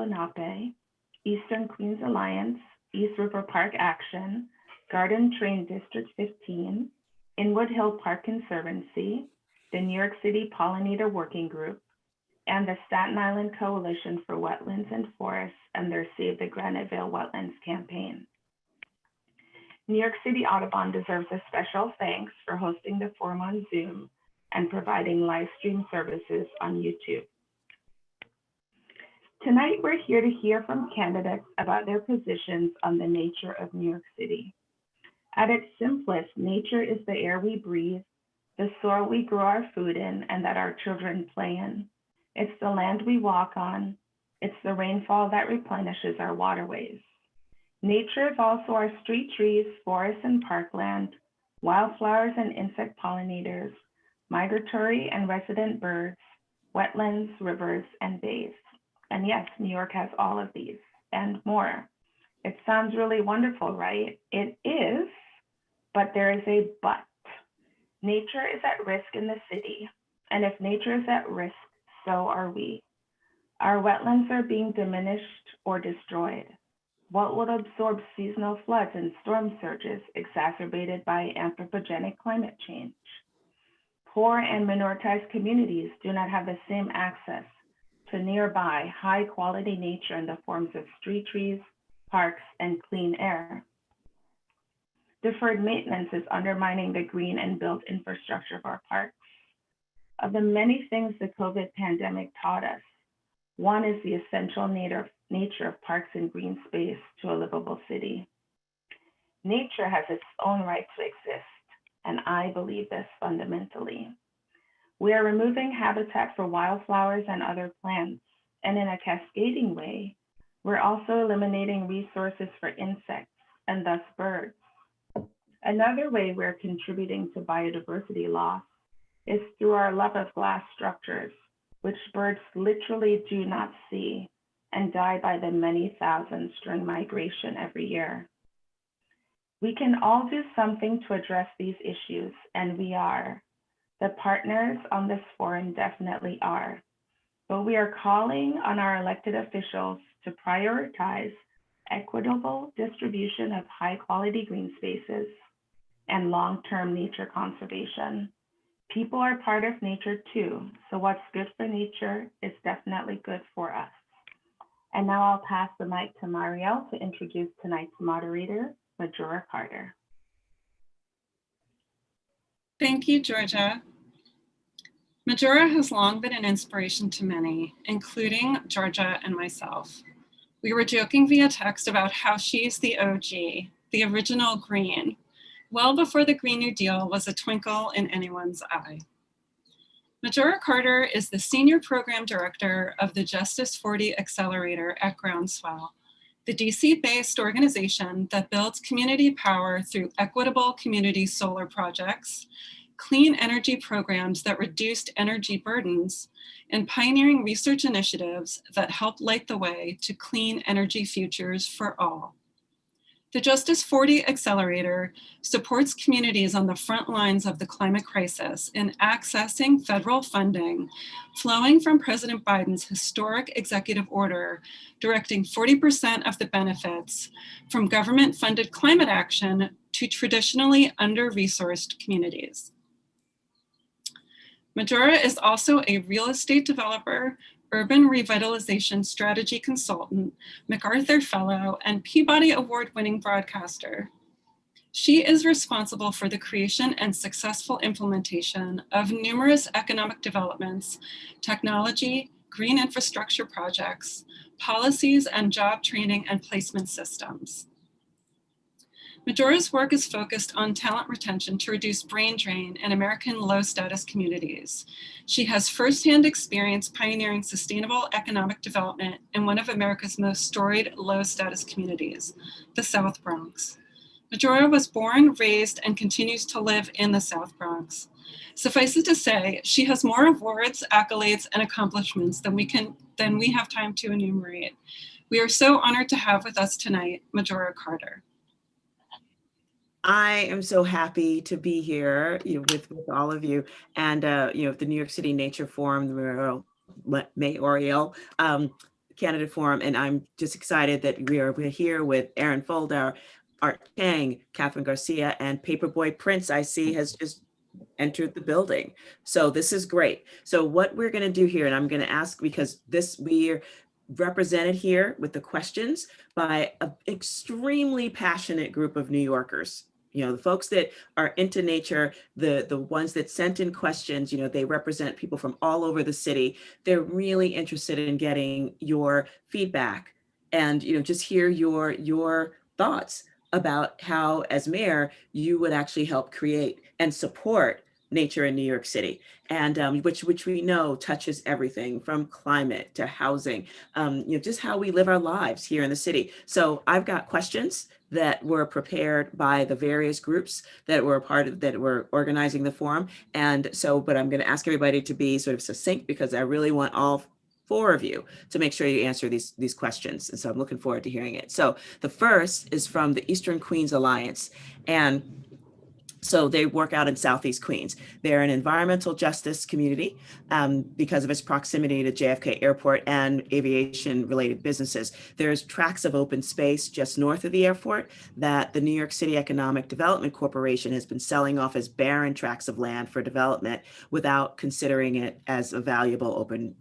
Lenape, Eastern Queens Alliance, East River Park Action, Garden Train District 15, Inwood Hill Park Conservancy, the New York City Pollinator Working Group, and the Staten Island Coalition for Wetlands and Forests and their Save the Granite Vale Wetlands campaign. New York City Audubon deserves a special thanks for hosting the forum on Zoom and providing live stream services on YouTube. Tonight, we're here to hear from candidates about their positions on the nature of New York City. At its simplest, nature is the air we breathe, the soil we grow our food in and that our children play in. It's the land we walk on. It's the rainfall that replenishes our waterways. Nature is also our street trees, forests and parkland, wildflowers and insect pollinators, migratory and resident birds, wetlands, rivers, and bays. And yes, New York has all of these and more. It sounds really wonderful, right? It is, but there is a but. Nature is at risk in the city, and if nature is at risk, so are we. Our wetlands are being diminished or destroyed. What will absorb seasonal floods and storm surges exacerbated by anthropogenic climate change? Poor and minoritized communities do not have the same access to nearby high-quality nature in the forms of street trees, parks, and clean air. Deferred maintenance is undermining the green and built infrastructure of our parks. Of the many things the COVID pandemic taught us, one is the essential nature of parks and green space to a livable city. Nature has its own right to exist, and I believe this fundamentally. We are removing habitat for wildflowers and other plants, and in a cascading way, we're also eliminating resources for insects and thus birds. Another way we're contributing to biodiversity loss is through our love of glass structures, which birds literally do not see and die by the many thousands during migration every year. We can all do something to address these issues, and we are. The partners on this forum definitely are, but we are calling on our elected officials to prioritize equitable distribution of high-quality green spaces and long-term nature conservation. People are part of nature too, so what's good for nature is definitely good for us. And now I'll pass the mic to Mayoral to introduce tonight's moderator, Mayoral Carter. Thank you, Georgia. Mayoral has long been an inspiration to many, including Georgia and myself. We were joking via text about how she's the OG, the original green, well before the Green New Deal was a twinkle in anyone's eye. Mayoral Carter is the Senior Program Director of the Justice 40 Accelerator at Groundswell, the DC-based organization that builds community power through equitable community solar projects, clean energy programs that reduced energy burdens, and pioneering research initiatives that help light the way to clean energy futures for all. The Justice 40 Accelerator supports communities on the front lines of the climate crisis in accessing federal funding flowing from President Biden's historic executive order directing 40% of the benefits from government-funded climate action to traditionally under-resourced communities. Mayoral is also a real estate developer, urban revitalization strategy consultant, MacArthur Fellow, and Peabody Award-winning broadcaster. She is responsible for the creation and successful implementation of numerous economic developments, technology, green infrastructure projects, policies, and job training and placement systems. Mayoral's work is focused on talent retention to reduce brain drain in American low-status communities. She has firsthand experience pioneering sustainable economic development in one of America's most storied low-status communities, the South Bronx. Mayoral was born, raised, and continues to live in the South Bronx. Suffice it to say, she has more awards, accolades, and accomplishments than we have time to enumerate. We are so honored to have with us tonight, Mayoral Carter. I am so happy to be here with all of you, and the New York City Nature Forum, the Mayoral. candidate forum, and I'm just excited that we're here with Aaron Foldar, Art Chang, Catherine Garcia, and Paperboy Prince, I see, has just entered the building. So this is great. So what we're going to do here, and I'm going to ask, because we're represented here with the questions by an extremely passionate group of New Yorkers. You know, the folks that are into nature, the ones that sent in questions, you know, they represent people from all over the city. They're really interested in getting your feedback and, you know, just hear your thoughts about how, as mayor, you would actually help create and support nature in New York City, and which we know touches everything from climate to housing, you know, just how we live our lives here in the city. So I've got questions that were prepared by the various groups that were that were organizing the forum. And so, but I'm going to ask everybody to be sort of succinct because I really want all four of you to make sure you answer these questions. And so I'm looking forward to hearing it. So the first is from the Eastern Queens Alliance. And so they work out in Southeast Queens. They're an environmental justice community because of its proximity to JFK Airport and aviation-related businesses. There's tracts of open space just north of the airport that the New York City Economic Development Corporation has been selling off as barren tracts of land for development without considering it as a valuable open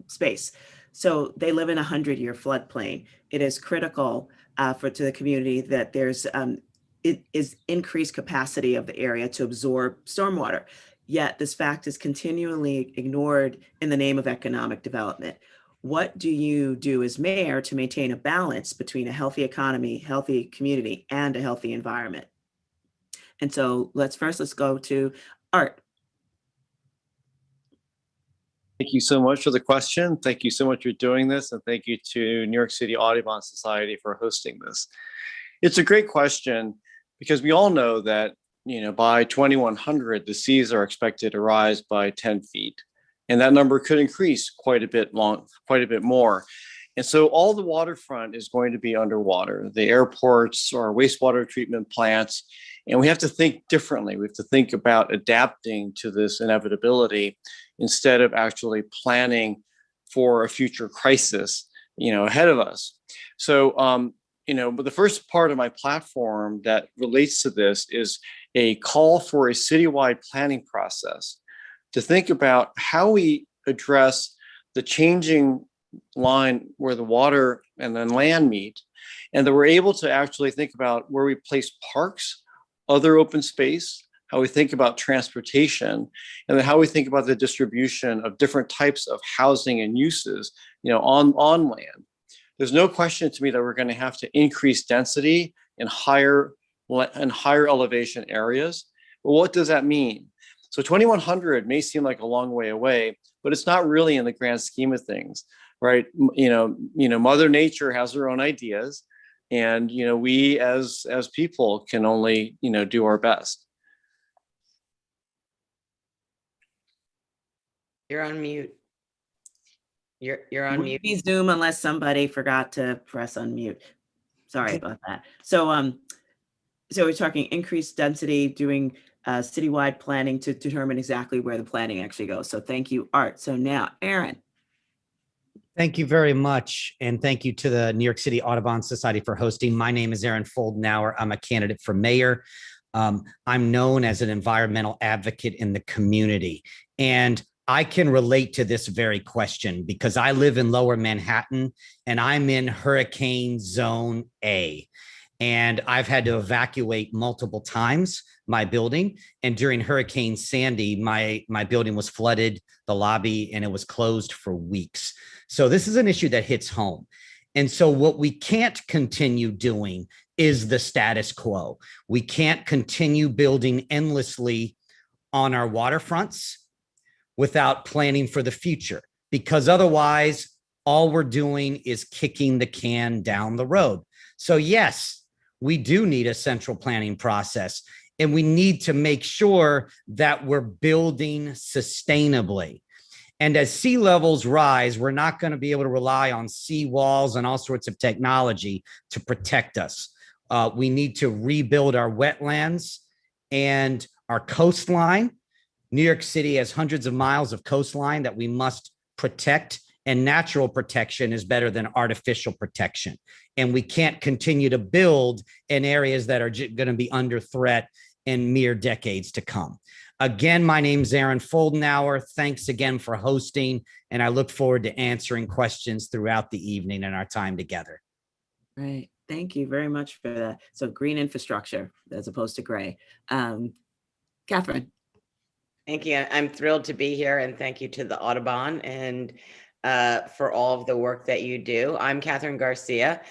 space. So they live in a 100-year floodplain. It is critical to the community that there's it is increased capacity of the area to absorb stormwater. Yet this fact is continually ignored in the name of economic development. What do you do as mayor to maintain a balance between a healthy economy, healthy community, and a healthy environment? And so let's go to Art. Thank you so much for the question. Thank you so much for doing this. And thank you to New York City Audubon Society for hosting this. It's a great question because we all know that, you know, by 2100, the seas are expected to rise by 10 feet. And that number could increase quite a bit more. And so all the waterfront is going to be underwater, the airports or wastewater treatment plants. And we have to think differently. We have to think about adapting to this inevitability instead of actually planning for a future crisis, you know, ahead of us. So, you know, but the first part of my platform that relates to this is a call for a citywide planning process to think about how we address the changing line where the water and then land meet, and that we're able to actually think about where we place parks, other open space, how we think about transportation, and then how we think about the distribution of different types of housing and uses, you know, on land. There's no question to me that we're going to have to increase density in higher elevation areas. But what does that mean? So 2100 may seem like a long way away, but it's not really in the grand scheme of things, right? You know, Mother Nature has her own ideas, and you know, we as people can only, you know, do our best. You're on mute. You're on mute. Please Zoom unless somebody forgot to press unmute. Sorry about that. So so we're talking increased density, doing citywide planning to determine exactly where the planning actually goes. So thank you, Art. So now, Aaron. Thank you very much. And thank you to the New York City Audubon Society for hosting. My name is Aaron Foldenauer. I'm a candidate for mayor. I'm known as an environmental advocate in the community. And I can relate to this very question because I live in Lower Manhattan and I'm in Hurricane Zone A. And I've had to evacuate multiple times my building. And during Hurricane Sandy, my building was flooded, the lobby, and it was closed for weeks. So this is an issue that hits home. And so what we can't continue doing is the status quo. We can't continue building endlessly on our waterfronts without planning for the future, because otherwise all we're doing is kicking the can down the road. So yes, we do need a central planning process, and we need to make sure that we're building sustainably. And as sea levels rise, we're not going to be able to rely on sea walls and all sorts of technology to protect us. We need to rebuild our wetlands and our coastline. New York City has hundreds of miles of coastline that we must protect and natural protection is better than artificial protection. And we can't continue to build in areas that are going to be under threat in mere decades to come. Again, my name's Aaron Foldenauer. Thanks again for hosting, and I look forward to answering questions throughout the evening and our time together. Right. Thank you very much for that. So green infrastructure as opposed to gray. Catherine. Thank you. I'm thrilled to be here, and thank you to the Audubon and for all of the work that you do. I'm Catherine Garcia,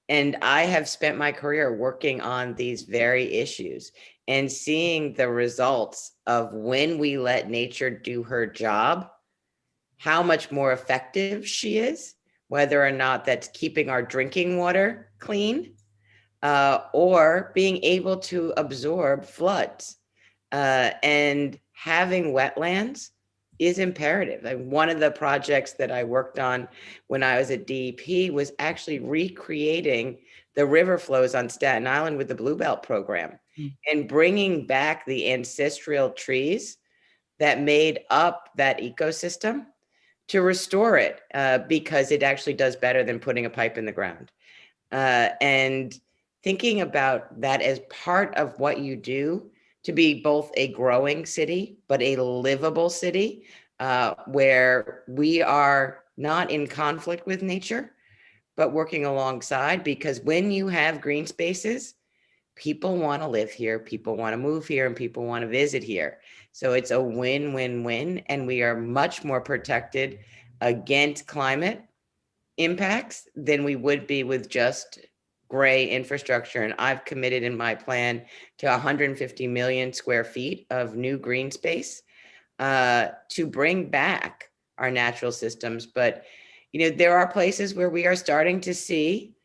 and I have spent my career working on these very issues and seeing the results of when we let nature do her job, how much more effective she is, whether or not that's keeping our drinking water clean or being able to absorb floods. And having wetlands is imperative. One of the projects that I worked on when I was at DEP was actually recreating the river flows on Staten Island with the Bluebelt program and bringing back the ancestral trees that made up that ecosystem to restore it because it actually does better than putting a pipe in the ground. And thinking about that as part of what you do to be both a growing city, but a livable city where we are not in conflict with nature, but working alongside, because when you have green spaces, people want to live here, people want to move here, and people want to visit here. So it's a win-win-win, and we are much more protected against climate impacts than we would be with just gray infrastructure. And I've committed in my plan to 150 million square feet of new green space to bring back our natural systems. But, you know, there are places where we are starting to see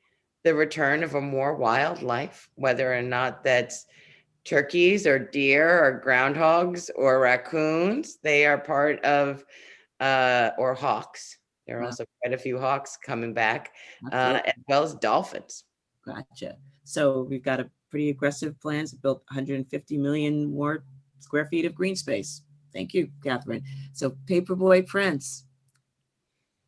the return of a more wildlife, whether or not that's turkeys or deer or groundhogs or raccoons. They are part of, or hawks. There are also quite a few hawks coming back, as well as dolphins. Gotcha. So we've got a pretty aggressive plans to build 150 million more square feet of green space. Thank you, Catherine. So Paperboy Prince,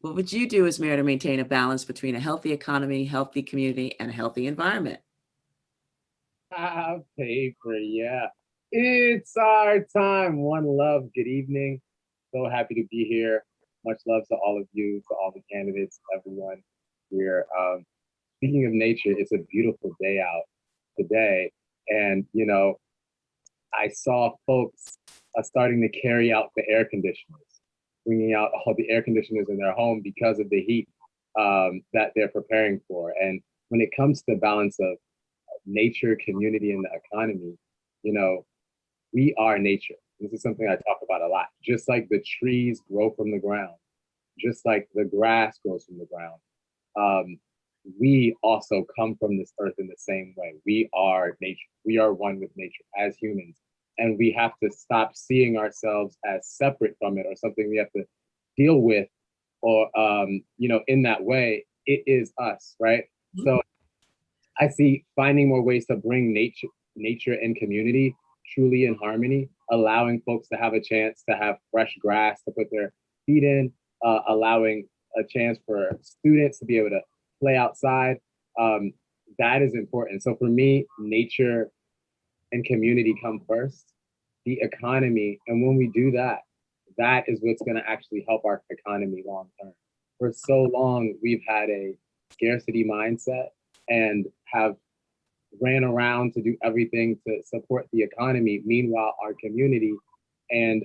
what would you do as mayor to maintain a balance between a healthy economy, healthy community, and a healthy environment? Paper, yeah. It's our time. One love. Good evening. So happy to be here. Much love to all of you, to all the candidates, everyone here. Speaking of nature, it's a beautiful day out today. And, you know, I saw folks starting to carry out the air conditioners, bringing out all the air conditioners in their home because of the heat that they're preparing for. And when it comes to the balance of nature, community, and the economy, you know, we are nature. This is something I talk about a lot. Just like the trees grow from the ground, just like the grass grows from the ground, we also come from this earth in the same way. We are nature. We are one with nature as humans. And we have to stop seeing ourselves as separate from it or something we have to deal with or, you know, in that way. It is us, right? Mm-hmm. So I see finding more ways to bring nature and community truly in harmony, allowing folks to have a chance to have fresh grass to put their feet in, allowing a chance for students to be able to play outside. That is important. So for me, nature and community come first, the economy. And when we do that, that is what's going to actually help our economy long term. For so long, we've had a scarcity mindset and have ran around to do everything to support the economy. Meanwhile, our community and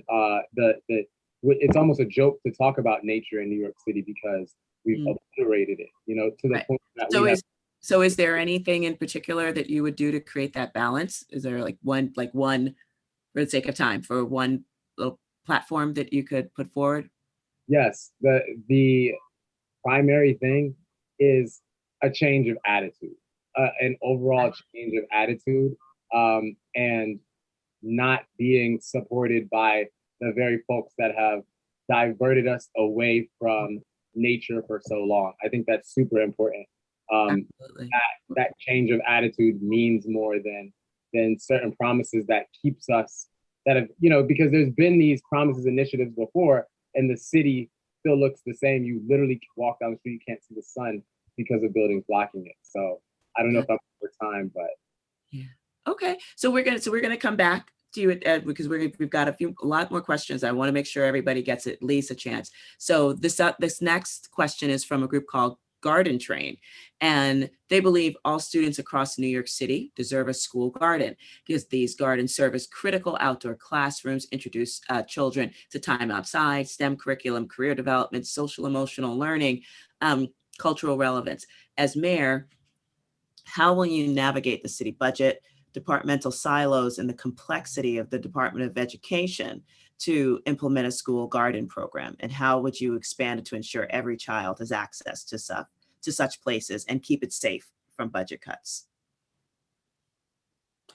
it's almost a joke to talk about nature in New York City because we've obliterated it, you know, to the point that So is there anything in particular that you would do to create that balance? Is there one, for the sake of time, for one little platform that you could put forward? Yes, the primary thing is a change of attitude, an overall change of attitude, and not being supported by the very folks that have diverted us away from nature for so long. I think that's super important. That change of attitude means more than certain promises that keeps us, that have, you know, because there's been these promises initiatives before and the city still looks the same. You literally walk down the street, you can't see the sun because of buildings blocking it. So I don't know if I'm over time, but yeah. Okay, so we're gonna come back to you, Ed, because we've got a lot more questions. I want to make sure everybody gets at least a chance. So this next question is from a group called Garden Train, and they believe all students across New York City deserve a school garden because these gardens serve as critical outdoor classrooms, introduce children to time outside, STEM curriculum, career development, social emotional learning, cultural relevance. As mayor, how will you navigate the city budget, departmental silos, and the complexity of the Department of Education to implement a school garden program? And how would you expand it to ensure every child has access to such places and keep it safe from budget cuts?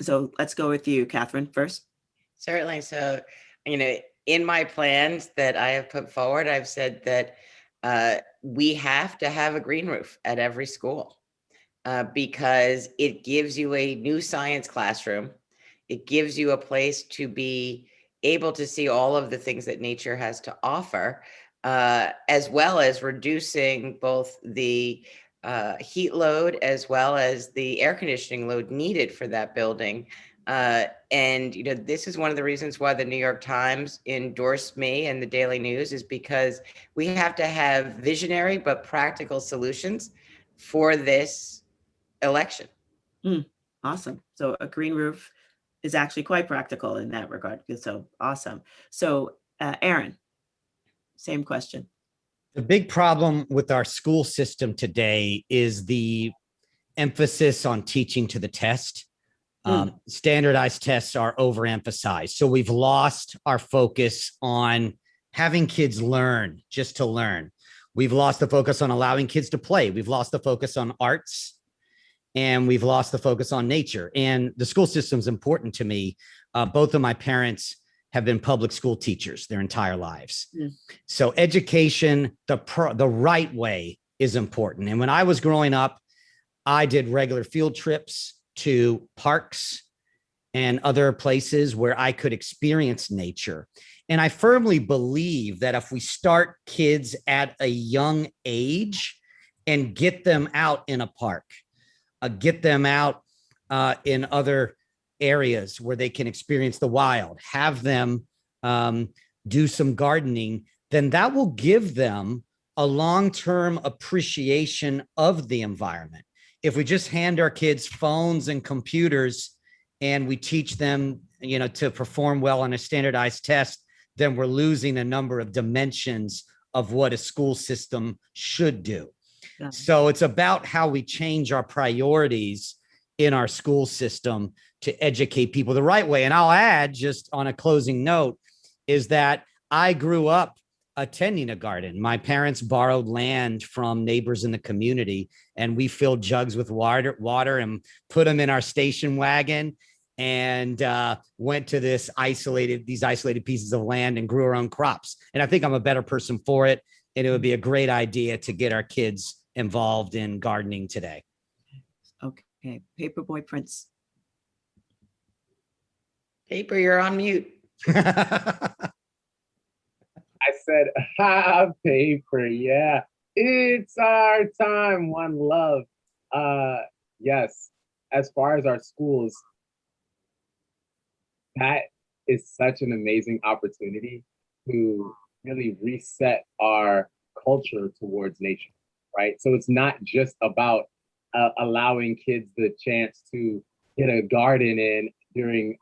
So let's go with you, Catherine, first. Certainly. So, in my plans that I have put forward, I've said that we have to have a green roof at every school. Because it gives you a new science classroom. It gives you a place to be able to see all of the things that nature has to offer, as well as reducing both the heat load as well as the air conditioning load needed for that building. And this is one of the reasons why the New York Times endorsed me and the Daily News, is because we have to have visionary but practical solutions for this election. Awesome. So a green roof is actually quite practical in that regard. So awesome. So Aaron, same question. The big problem with our school system today is the emphasis on teaching to the test. Standardized tests are overemphasized. So we've lost our focus on having kids learn just to learn. We've lost the focus on allowing kids to play. We've lost the focus on arts, and we've lost the focus on nature. And the school system is important to me. Both of my parents have been public school teachers their entire lives. So education, the right way, is important. And when I was growing up, I did regular field trips to parks and other places where I could experience nature. And I firmly believe that if we start kids at a young age and get them out in a park, get them out in other areas where they can experience the wild, have them do some gardening, then that will give them a long-term appreciation of the environment. If we just hand our kids phones and computers and we teach them, to perform well on a standardized test, then we're losing a number of dimensions of what a school system should do. Yeah. So it's about how we change our priorities in our school system to educate people the right way. And I'll add, just on a closing note, is that I grew up attending a garden. My parents borrowed land from neighbors in the community, and we filled jugs with water and put them in our station wagon and went to these isolated pieces of land and grew our own crops. And I think I'm a better person for it. And it would be a great idea to get our kids involved in gardening today. Okay, Paperboy Prince. Paper, you're on mute. I said, paper, yeah. It's our time, one love. Yes, as far as our schools, that is such an amazing opportunity to really reset our culture towards nature, right? So it's not just about allowing kids the chance to get a garden in during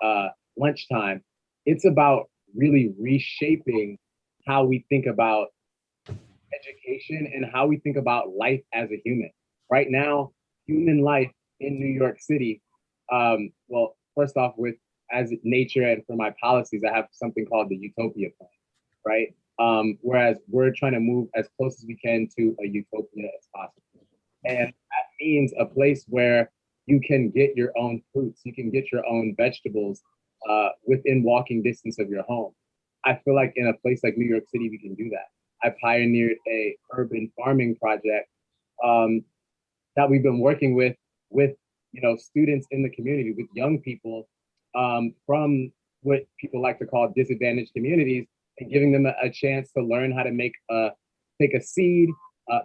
lunchtime. It's about really reshaping how we think about education and how we think about life as a human. Right now, human life in New York City, well, first off, as nature and for my policies, I have something called the Utopia Plan, right? Whereas we're trying to move as close as we can to a utopia as possible. And that means a place where you can get your own fruits, you can get your own vegetables within walking distance of your home. I feel like in a place like New York City, we can do that. I pioneered a urban farming project that we've been working with students in the community, with young people from what people like to call disadvantaged communities, and giving them a chance to learn how to make a take a seed,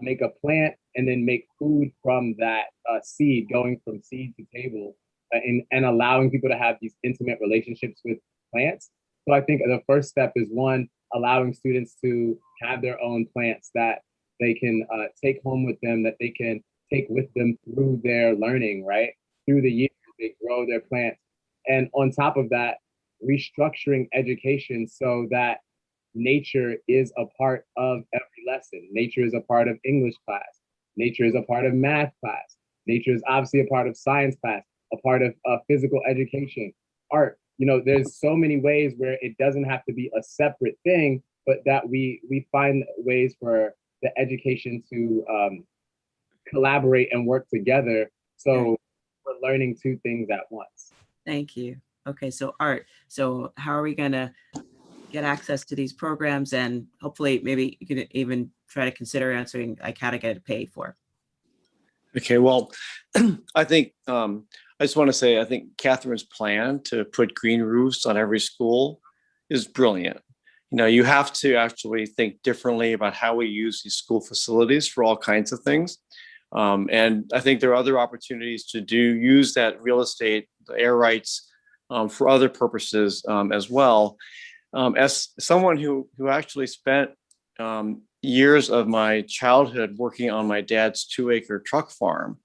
make a plant, and then make food from that seed, going from seed to table, and allowing people to have these intimate relationships with plants. So I think the first step is one, allowing students to have their own plants that they can take home with them, that they can take with them through their learning, right? Through the years, they grow their plants. And on top of that, restructuring education so that nature is a part of every lesson. Nature is a part of English class. Nature is a part of math class. Nature is obviously a part of science class, a part of physical education, art. You know, there's so many ways where it doesn't have to be a separate thing, but that we find ways for the education to collaborate and work together. So we're learning two things at once. Thank you. Okay, so Art, so how are we gonna get access to these programs, and hopefully maybe you can even try to consider answering like how to get it paid for? Okay, well, I think I just want to say I think Catherine's plan to put green roofs on every school is brilliant. You know, you have to actually think differently about how we use these school facilities for all kinds of things. And I think there are other opportunities to use that real estate, the air rights, for other purposes as well. As someone who actually spent years of my childhood working on my dad's 2-acre truck farm,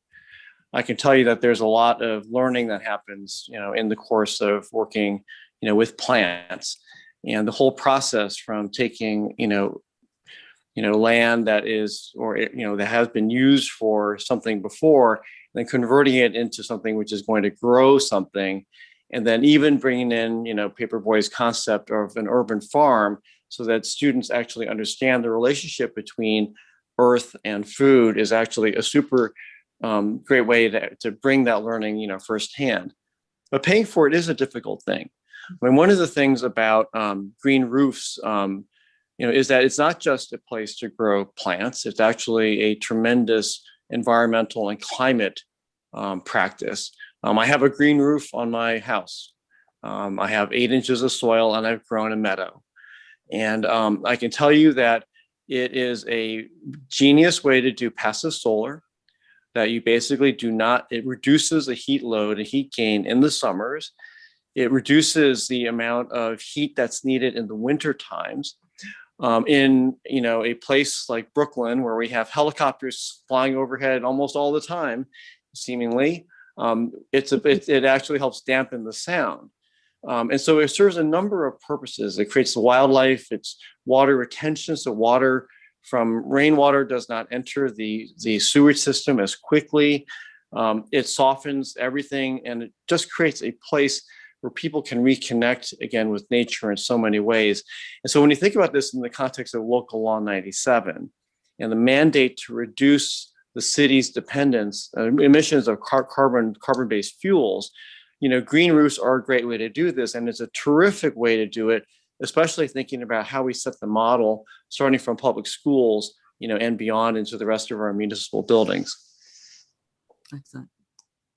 I can tell you that there's a lot of learning that happens, you know, in the course of working, you know, with plants, and the whole process from taking, land that is, or, that has been used for something before, and then converting it into something which is going to grow something. And then even bringing in, Paperboy's concept of an urban farm so that students actually understand the relationship between earth and food is actually a super great way to bring that learning, firsthand. But paying for it is a difficult thing. I mean, one of the things about green roofs, is that it's not just a place to grow plants. It's actually a tremendous environmental and climate practice. I have a green roof on my house. I have 8 inches of soil and I've grown a meadow. And I can tell you that it is a genius way to do passive solar, that you basically it reduces the heat load and heat gain in the summers. It reduces the amount of heat that's needed in the winter times. In a place like Brooklyn, where we have helicopters flying overhead almost all the time, seemingly, it actually helps dampen the sound. And so it serves a number of purposes. It creates the wildlife, it's water retention, so water from rainwater does not enter the sewage system as quickly. It softens everything, and it just creates a place where people can reconnect again with nature in so many ways. And so when you think about this in the context of Local Law 97 and the mandate to reduce the city's dependence, emissions of carbon-based fuels, green roofs are a great way to do this. And it's a terrific way to do it, especially thinking about how we set the model, starting from public schools, and beyond into the rest of our municipal buildings. Excellent.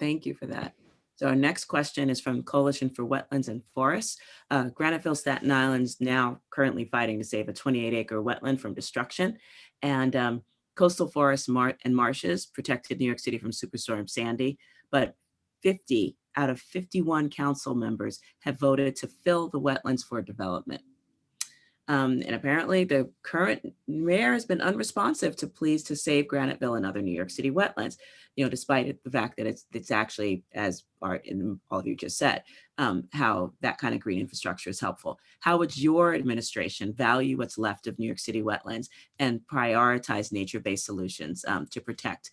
Thank you for that. So our next question is from Coalition for Wetlands and Forests. Graniteville, Staten Island is now currently fighting to save a 28-acre wetland from destruction. And coastal forests and marshes protected New York City from Superstorm Sandy, but 50 out of 51 council members have voted to fill the wetlands for development. And apparently the current mayor has been unresponsive to pleas to save Graniteville and other New York City wetlands, despite the fact that it's actually, as Art and all of you just said, how that kind of green infrastructure is helpful. How would your administration value what's left of New York City wetlands and prioritize nature-based solutions to protect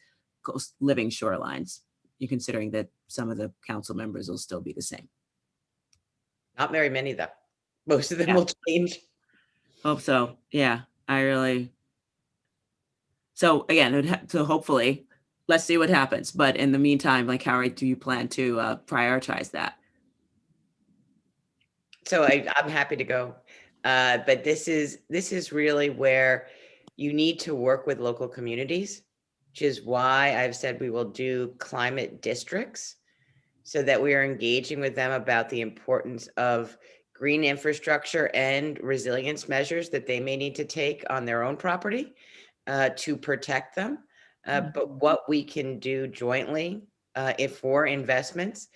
living shorelines? You considering that some of the council members will still be the same? Not very many, though. Most of them will change. Hope so. Yeah, so again, so hopefully, let's see what happens. But in the meantime, like, how do you plan to prioritize that? So I'm happy to go. But this is really where you need to work with local communities, which is why I've said we will do climate districts, so that we are engaging with them about the importance of green infrastructure and resilience measures that they may need to take on their own property, to protect them, but what we can do jointly if for investments.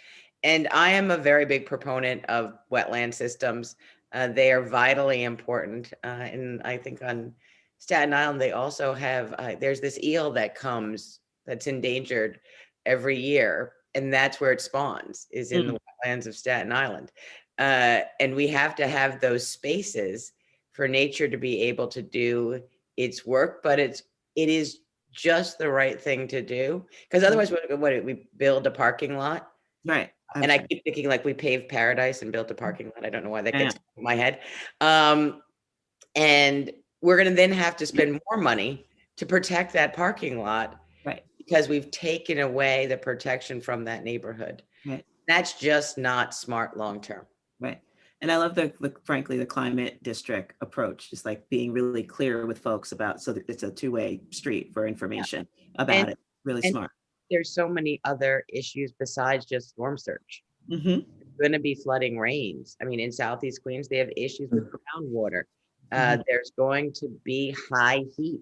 And I am a very big proponent of wetland systems. They are vitally important. And I think on Staten Island, they also have, there's this eel that comes that's endangered every year. And that's where it spawns, is in the wetlands of Staten Island. And we have to have those spaces for nature to be able to do its work, but it is just the right thing to do. Because otherwise, what we build a parking lot. Right. And I keep thinking like we paved paradise and built a parking lot. I don't know why that gets in my head. And we're going to then have to spend more money to protect that parking lot. Right. Because we've taken away the protection from that neighborhood. Right. That's just not smart long-term. Right. And I love frankly, the climate district approach, just like being really clear with folks about, so that it's a two-way street for information about it. Really smart. There's so many other issues besides just storm surge. Mm-hmm. There's going to be flooding rains. I mean, in Southeast Queens, they have issues with groundwater. There's going to be high heat.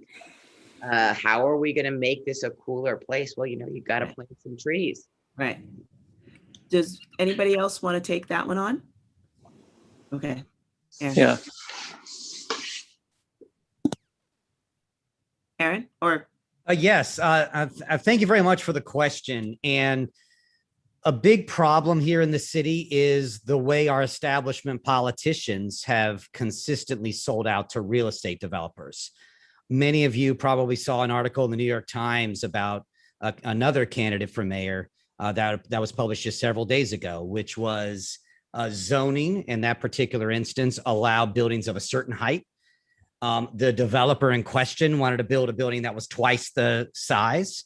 How are we going to make this a cooler place? Well, you got to plant some trees. Right. Does anybody else want to take that one on? Okay. Yeah. Aaron, or? Yes. Thank you very much for the question. And a big problem here in the city is the way our establishment politicians have consistently sold out to real estate developers. Many of you probably saw an article in the New York Times about another candidate for mayor that was published just several days ago, which was zoning in that particular instance allow buildings of a certain height. The developer in question wanted to build a building that was twice the size.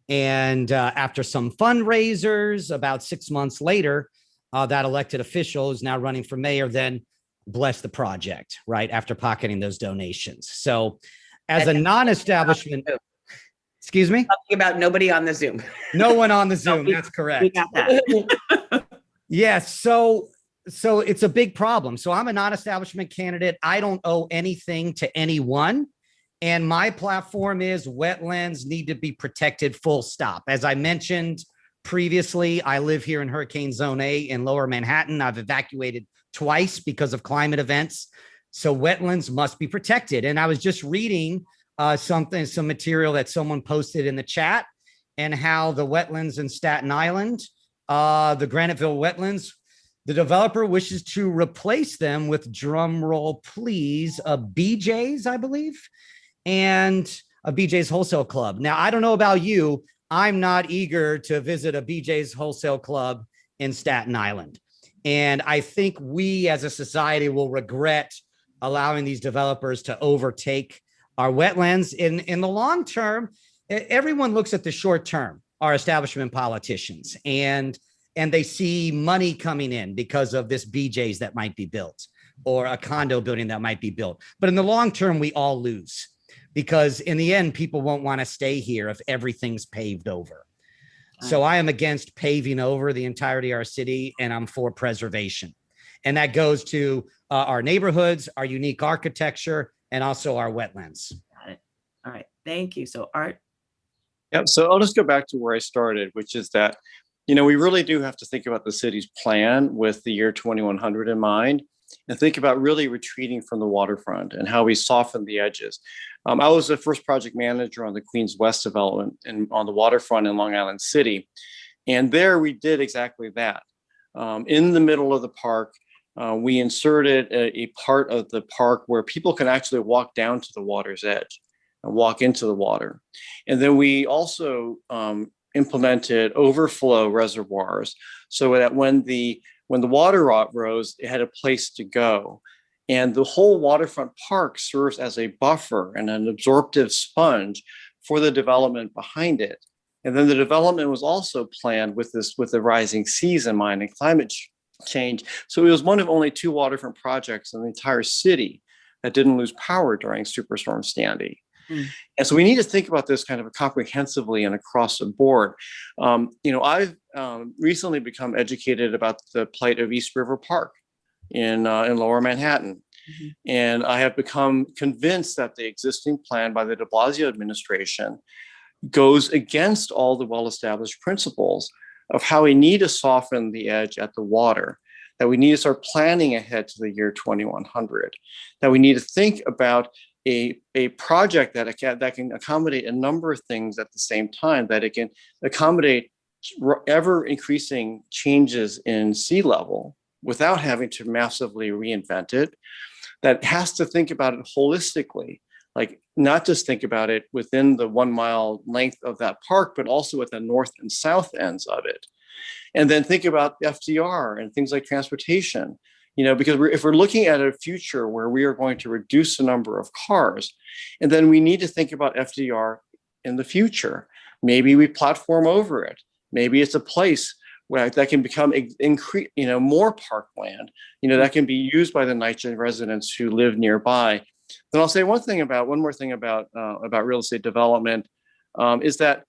And after some fundraisers, about 6 months later, that elected official who's now running for mayor then blessed the project, right, after pocketing those donations. So as a non-establishment, excuse me? Talking about nobody on the Zoom. No one on the Zoom, that's correct. We got that. Yes, so it's a big problem. So I'm a non-establishment candidate. I don't owe anything to anyone. And my platform is wetlands need to be protected, full stop. As I mentioned previously, I live here in Hurricane Zone A in Lower Manhattan. I've evacuated twice because of climate events. So wetlands must be protected. And I was just reading some material that someone posted in the chat, and how the wetlands in Staten Island, the Graniteville wetlands, the developer wishes to replace them with, drum roll please, a BJ's, I believe, and a BJ's Wholesale Club. Now, I don't know about you. I'm not eager to visit a BJ's Wholesale Club in Staten Island. And I think we as a society will regret allowing these developers to overtake our wetlands. In the long term, everyone looks at the short term, our establishment politicians, and they see money coming in because of this BJ's that might be built or a condo building that might be built. But in the long term, we all lose, because in the end, people won't want to stay here if everything's paved over. So I am against paving over the entirety of our city, and I'm for preservation. And that goes to our neighborhoods, our unique architecture, and also our wetlands. Got it. All right. Thank you. So Art. Yeah, so I'll just go back to where I started, which is that, we really do have to think about the city's plan with the year 2100 in mind, and think about really retreating from the waterfront and how we soften the edges. I was the first project manager on the Queens West development and on the waterfront in Long Island City. And there we did exactly that. In the middle of the park, we inserted a part of the park where people can actually walk down to the water's edge and walk into the water. And then we also implemented overflow reservoirs so that when the water rose, it had a place to go. And the whole waterfront park serves as a buffer and an absorptive sponge for the development behind it. And then the development was also planned with the rising seas in mind and climate change. So it was one of only 2 waterfront projects in the entire city that didn't lose power during Superstorm Sandy. And so we need to think about this kind of comprehensively and across the board. I've recently become educated about the plight of East River Park in Lower Manhattan. And I have become convinced that the existing plan by the de Blasio administration goes against all the well-established principles of how we need to soften the edge at the water, that we need to start planning ahead to the year 2100, that we need to think about a project that can accommodate a number of things at the same time, that it can accommodate ever increasing changes in sea level without having to massively reinvent it, that has to think about it holistically, like not just think about it within the 1 mile length of that park, but also at the north and south ends of it. And then think about FDR and things like transportation, because if we're looking at a future where we are going to reduce the number of cars, and then we need to think about FDR in the future. Maybe we platform over it. Maybe it's a place where that can become more parkland, that can be used by the NYCHA residents who live nearby. Then I'll say one more thing about real estate development, is that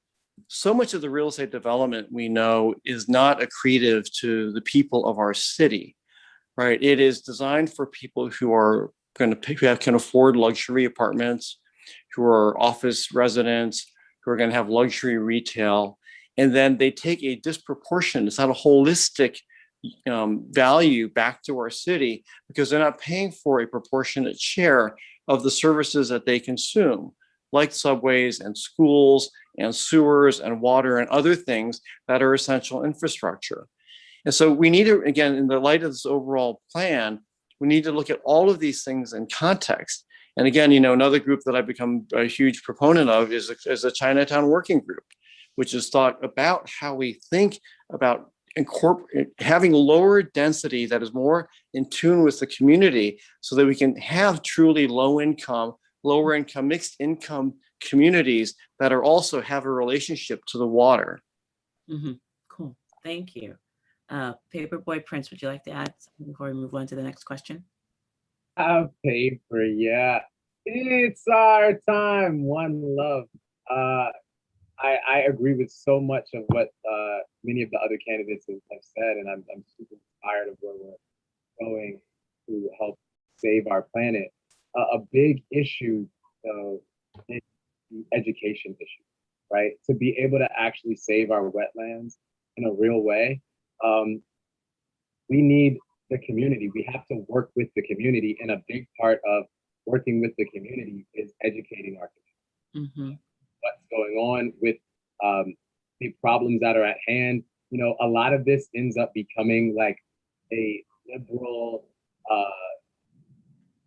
so much of the real estate development we know is not accretive to the people of our city, right? It is designed for people who are can afford luxury apartments, who are office residents, who are going to have luxury retail. And then they take a disproportionate, it's not a holistic value back to our city, because they're not paying for a proportionate share of the services that they consume, like subways and schools and sewers and water and other things that are essential infrastructure. And so we need to, again, in the light of this overall plan, we need to look at all of these things in context. And again, another group that I've become a huge proponent of is a Chinatown Working Group, which is thought about how we think about having lower density that is more in tune with the community, so that we can have truly lower income, mixed income communities that are also have a relationship to the water. Cool, thank you. Paperboy Prince, would you like to add something before we move on to the next question? Paper, yeah. It's our time. One love. I agree with so much of what many of the other candidates have said, and I'm super inspired of where we're going to help save our planet. A big issue, though, is the education issue, right? To be able to actually save our wetlands in a real way, we need the community. We have to work with the community, and a big part of working with the community is educating our community. What's going on with the problems that are at hand. A lot of this ends up becoming like a liberal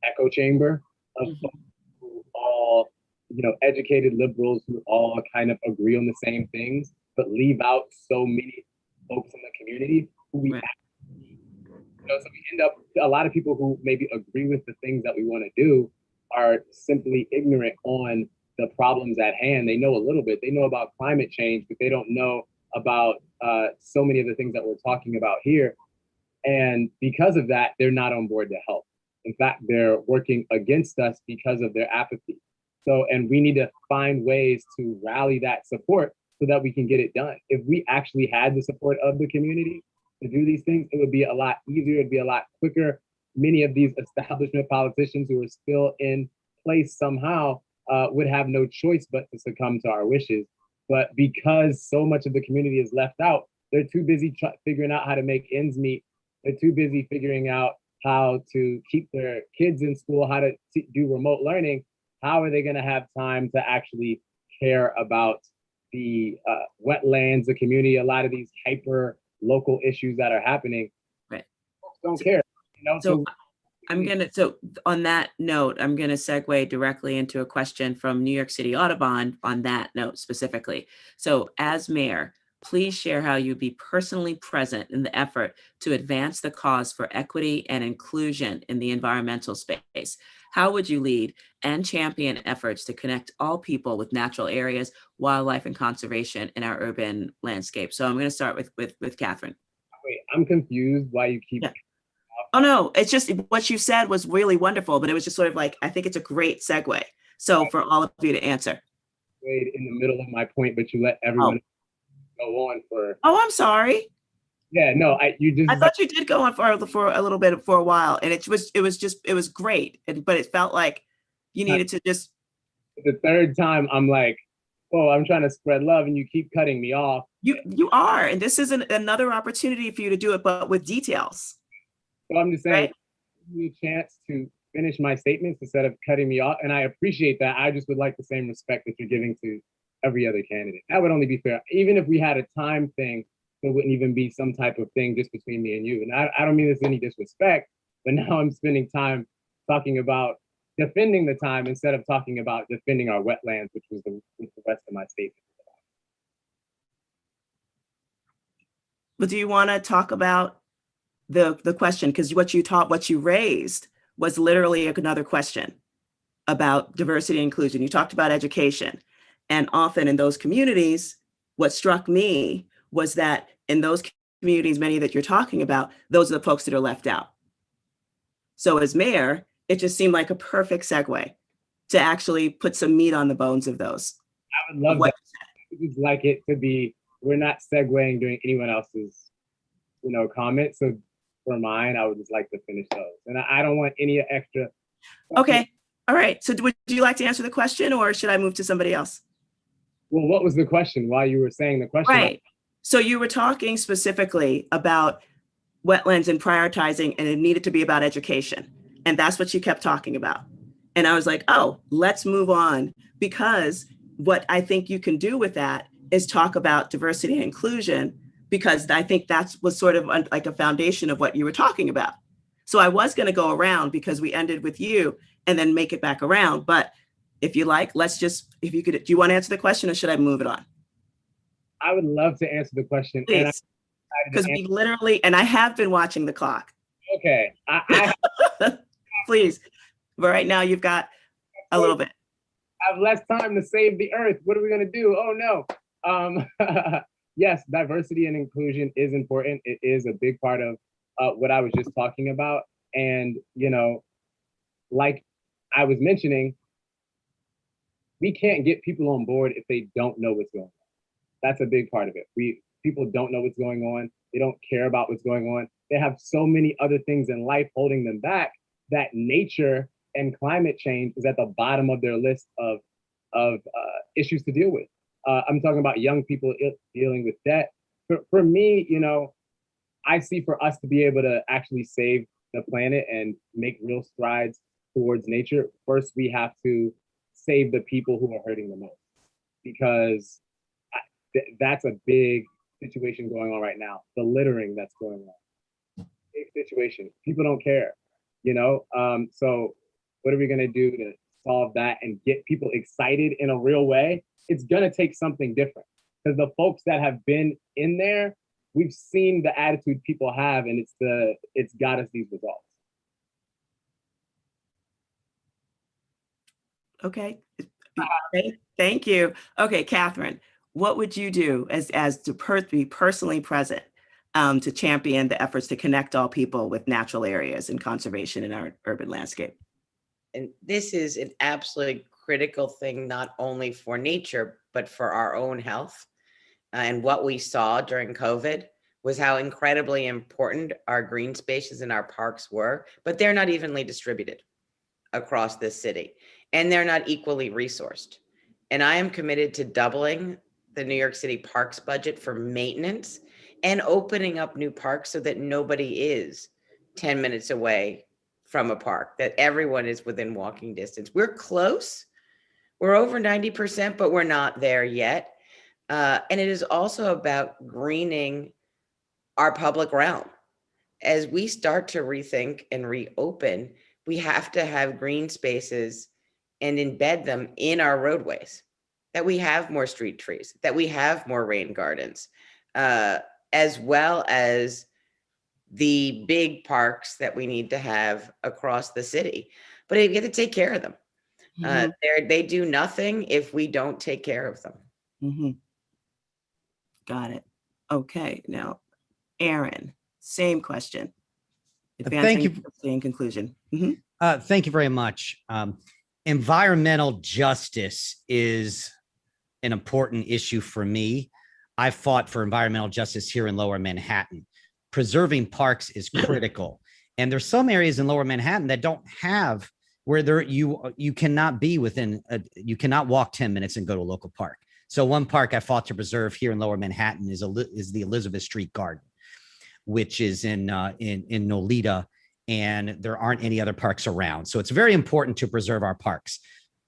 echo chamber of folks who all, educated liberals who all kind of agree on the same things, but leave out so many folks in the community who we actually need. So we end up, a lot of people who maybe agree with the things that we want to do are simply ignorant on the problems at hand. They know a little bit. They know about climate change, but they don't know about so many of the things that we're talking about here. And because of that, they're not on board to help. In fact, they're working against us because of their apathy. So, and we need to find ways to rally that support so that we can get it done. If we actually had the support of the community to do these things, it would be a lot easier. It'd be a lot quicker. Many of these establishment politicians who are still in place somehow would have no choice but to succumb to our wishes. But because so much of the community is left out, they're too busy figuring out how to make ends meet. They're too busy figuring out how to keep their kids in school, how to do remote learning. How are they going to have time to actually care about the wetlands, the community, a lot of these hyper local issues that are happening? Right. Folks don't care. So on that note, I'm going to segue directly into a question from New York City Audubon on that note specifically. So as mayor, please share how you'd be personally present in the effort to advance the cause for equity and inclusion in the environmental space. How would you lead and champion efforts to connect all people with natural areas, wildlife, and conservation in our urban landscape? So I'm going to start with Catherine. Wait, I'm confused why you keep... Yeah. Oh, no, it's just what you said was really wonderful, but it was just sort of like, I think it's a great segue. So for all of you to answer. Wait, in the middle of my point, but you let everyone go on for... Oh, I'm sorry. Yeah, no, you just I thought you did go on for a little bit for a while, and it was great, but it felt like you needed to just. the third time I'm like, oh, I'm trying to spread love and you keep cutting me off. You are, and this is another opportunity for you to do it, but with details. So I'm just saying, Right? give me a chance to finish my statements instead of cutting me off. And I appreciate that. I just would like the same respect that you're giving to every other candidate. That would only be fair. Even if we had a time thing, there wouldn't even be some type of thing just between me and you. And I don't mean this any disrespect, but now I'm spending time talking about defending the time instead of talking about defending our wetlands, which was the rest of my statement. But do you want to talk about the question? Because what you raised was literally another question about diversity and inclusion. You talked about education. And often in those communities, what struck me was that in those communities, many that you're talking about, those are the folks that are left out. So as mayor, it just seemed like a perfect segue to actually put some meat on the bones of those. I would love that. I would just like it to be, we're not segueing during anyone else's, comments. So for mine, I would just like to finish those. And I don't want any extra. Okay. All right. So would you like to answer the question or should I move to somebody else? Well, what was the question while you were saying the question? Right. So you were talking specifically about wetlands and prioritizing, and it needed to be about education. And that's what you kept talking about. And I was like, oh, let's move on, because what I think you can do with that is talk about diversity and inclusion, because I think that was sort of like a foundation of what you were talking about. So I was going to go around because we ended with you and then make it back around. But if you like, if you could, do you want to answer the question or should I move it on? I would love to answer the question. Please. Because we literally, and I have been watching the clock. Okay. Please. But right now you've got a little bit. I have less time to save the earth. What are we going to do? Oh, no. Yes, diversity and inclusion is important. It is a big part of what I was just talking about. And, like I was mentioning, we can't get people on board if they don't know what's going on. That's a big part of it. People don't know what's going on. They don't care about what's going on. They have so many other things in life holding them back that nature and climate change is at the bottom of their list of issues to deal with. I'm talking about young people dealing with debt. For me, I see for us to be able to actually save the planet and make real strides towards nature, first we have to save the people who are hurting the most, because that's a big situation going on right now. The littering that's going on, big situation. People don't care, So what are we gonna do to solve that and get people excited in a real way? It's gonna take something different, because the folks that have been in there, we've seen the attitude people have, and it's got us these results. Okay. Thank you. Okay, Catherine, what would you do as to be personally present to champion the efforts to connect all people with natural areas and conservation in our urban landscape? And this is an absolutely critical thing, not only for nature, but for our own health. And what we saw during COVID was how incredibly important our green spaces and our parks were, but they're not evenly distributed across this city, and they're not equally resourced. And I am committed to doubling the New York City Parks budget for maintenance and opening up new parks so that nobody is 10 minutes away from a park, that everyone is within walking distance. We're close. We're over 90%, but we're not there yet. And it is also about greening our public realm. As we start to rethink and reopen, we have to have green spaces and embed them in our roadways, that we have more street trees, that we have more rain gardens, as well as the big parks that we need to have across the city. But you get to take care of them. Mm-hmm. They do nothing if we don't take care of them. Mm-hmm. Got it. Okay, now, Aaron, same question. Thank you. In conclusion. Mm-hmm. Thank you very much. Environmental justice is an important issue for me. I fought for environmental justice here in Lower Manhattan. preserving parks is critical. And there's some areas in Lower Manhattan that don't have where you cannot be within you cannot walk 10 minutes and go to a local park. So one park I fought to preserve here in Lower Manhattan is the Elizabeth Street Garden, which is in Nolita, and there aren't any other parks around. So it's very important to preserve our parks.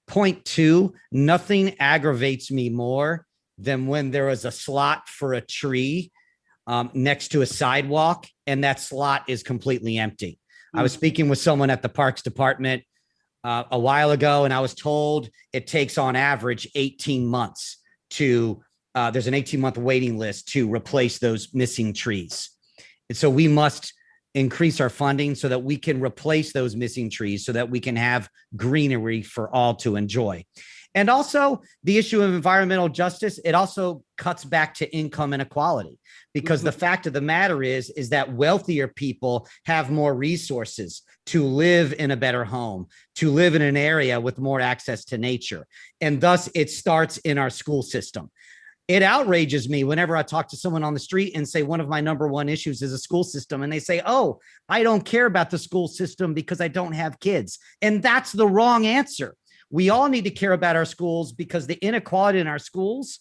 Point two, nothing aggravates me more than when there is a slot for a tree next to a sidewalk and that slot is completely empty. I was speaking with someone at the Parks Department a while ago, and I was told it takes on average 18 months to, there's an 18-month waiting list to replace those missing trees. And so we must increase our funding so that we can replace those missing trees so that we can have greenery for all to enjoy. And also the issue of environmental justice, it also cuts back to income inequality, because the fact of the matter is that wealthier people have more resources to live in a better home, to live in an area with more access to nature. And thus it starts in our school system. It outrages me whenever I talk to someone on the street and say, one of my number one issues is a school system. And they say, oh, I don't care about the school system because I don't have kids. And that's the wrong answer. We all need to care about our schools because the inequality in our schools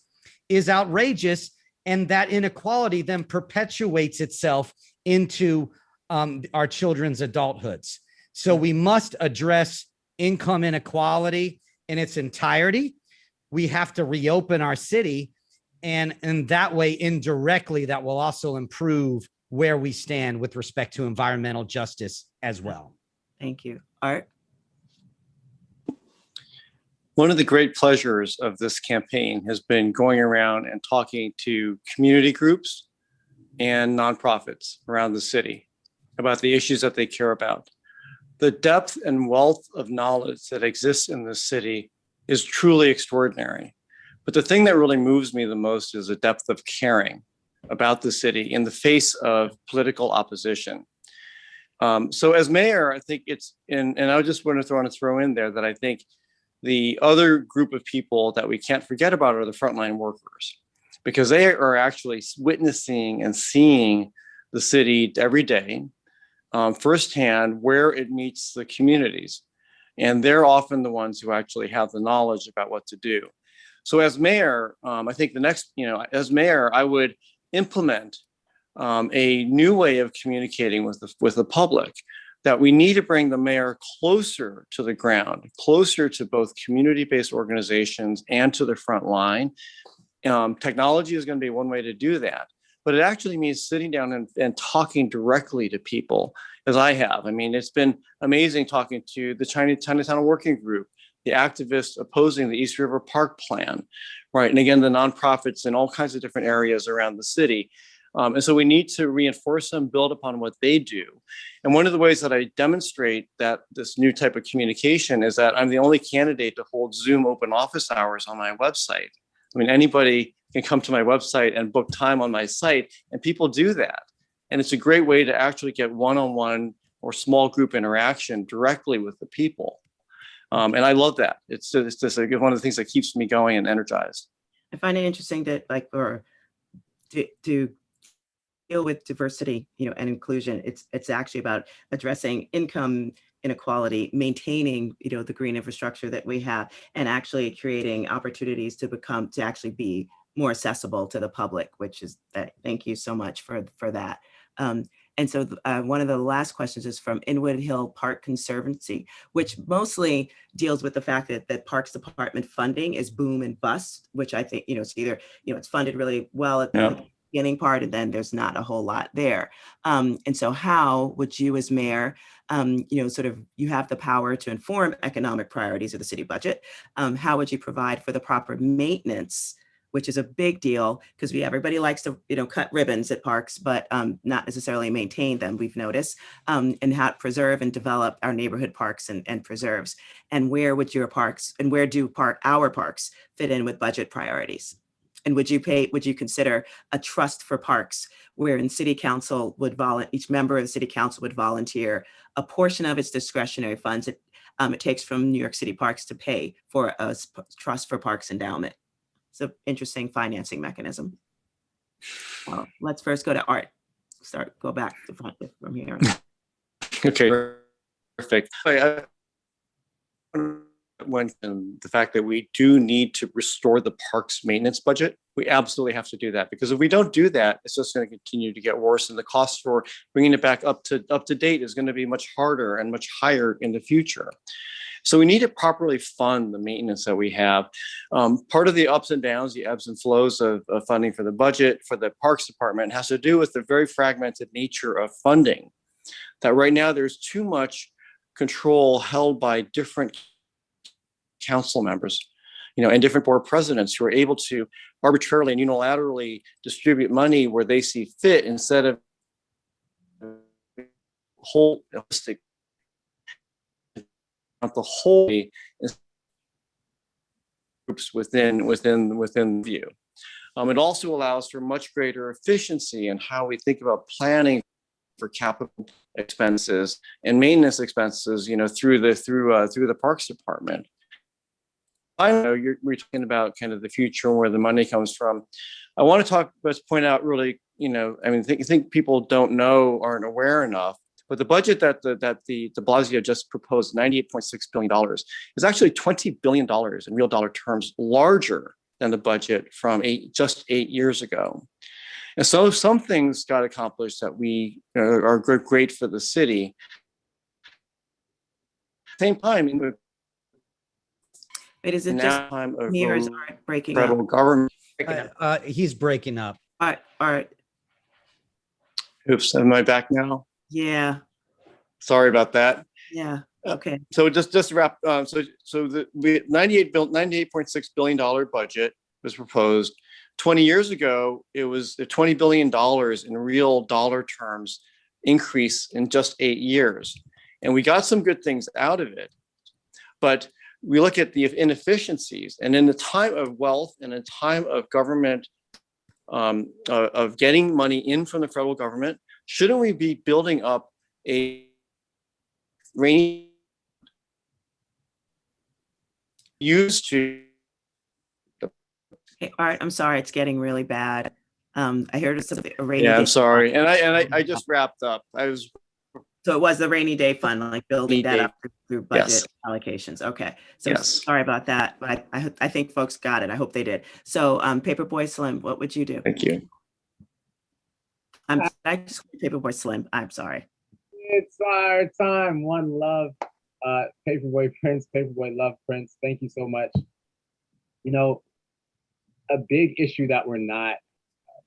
is outrageous. And that inequality then perpetuates itself into our children's adulthoods. So we must address income inequality in its entirety. We have to reopen our city. And in that way, indirectly, that will also improve where we stand with respect to environmental justice as well. Thank you. Art? One of the great pleasures of this campaign has been going around and talking to community groups and nonprofits around the city about the issues that they care about. The depth and wealth of knowledge that exists in this city is truly extraordinary. But the thing that really moves me the most is the depth of caring about the city in the face of political opposition. So as mayor, I think it's, and I just want to throw in there that I think the other group of people that we can't forget about are the frontline workers, because they are actually witnessing and seeing the city every day firsthand where it meets the communities. And they're often the ones who actually have the knowledge about what to do. So as mayor, I think the next, as mayor, I would implement a new way of communicating with the public, that we need to bring the mayor closer to the ground, closer to both community-based organizations and to the front line. Technology is going to be one way to do that, but it actually means sitting down and talking directly to people, as I have. I mean, it's been amazing talking to the Chinatown Working Group, the activists opposing the East River Park plan, right? And again, the nonprofits in all kinds of different areas around the city. And so we need to reinforce them, build upon what they do. And one of the ways that I demonstrate that this new type of communication is that I'm the only candidate to hold Zoom open office hours on my website. I mean, anybody can come to my website and book time on my site, and people do that. And it's a great way to actually get one-on-one or small group interaction directly with the people. And I love that. It's just one of the things that keeps me going and energized. I find it interesting that, like, or to deal with diversity, and inclusion, it's actually about addressing income inequality, maintaining, the green infrastructure that we have, and actually creating opportunities to actually be more accessible to the public, which is that. Thank you so much for that. And so one of the last questions is from Inwood Hill Park Conservancy, which mostly deals with the fact that Parks Department funding is boom and bust, which I think, it's either, it's funded really well at the beginning part, and then there's not a whole lot there. And so how would you as mayor, you have the power to inform economic priorities of the city budget. How would you provide for the proper maintenance, which is a big deal because everybody likes to, cut ribbons at parks, but not necessarily maintain them, we've noticed, and how to preserve and develop our neighborhood parks and preserves. And where would your parks, and where do our parks fit in with budget priorities? And would you consider a trust for parks wherein city council each member of the city council would volunteer a portion of its discretionary funds it takes from New York City Parks to pay for a trust for parks endowment? It's an interesting financing mechanism. Let's first go to Art. go back to front from here. Okay, perfect. When the fact that we do need to restore the parks maintenance budget, we absolutely have to do that, because if we don't do that, it's just going to continue to get worse, and the cost for bringing it back up to date is going to be much harder and much higher in the future. So we need to properly fund the maintenance that we have. Part of the ups and downs, the ebbs and flows of funding for the budget for the Parks Department has to do with the very fragmented nature of funding. That right now there's too much control held by different council members, and different board presidents who are able to arbitrarily and unilaterally distribute money where they see fit, instead of holistic, the whole groups within view. It also allows for much greater efficiency in how we think about planning for capital expenses and maintenance expenses, through the Parks Department. I know we're talking about kind of the future and where the money comes from. I want to point out really, I think people don't know, aren't aware enough, but the budget that the de Blasio just proposed, $98.6 billion, is actually $20 billion in real dollar terms larger than the budget from just 8 years ago. And so some things got accomplished that we are great for the city. At the same time, Wait, is it just time of mirrors aren't breaking federal up? government. He's breaking up. All right. Oops, am I back now? Yeah. Sorry about that. Yeah. Okay. So just to wrap, so the $98.6 billion budget was proposed. 20 years ago, it was $20 billion in real dollar terms increase in just 8 years. And we got some good things out of it. But we look at the inefficiencies, and in the time of wealth and in time of government, of getting money in from the federal government, shouldn't we be building up a rainy used to? Hey, Art, I'm sorry, it's getting really bad. I heard it's a rainy Yeah, day I'm sorry, fund. and I just wrapped up. So it was the rainy day fund, like building that up through budget Yes. allocations. Okay. So Yes. sorry about that, but I think folks got it. I hope they did. So Paperboy Slim, what would you do? Thank you. I just Paperboy Slim. I'm sorry. It's our time. One love, Paperboy Prince, Paperboy Love Prince. Thank you so much. A big issue that we're not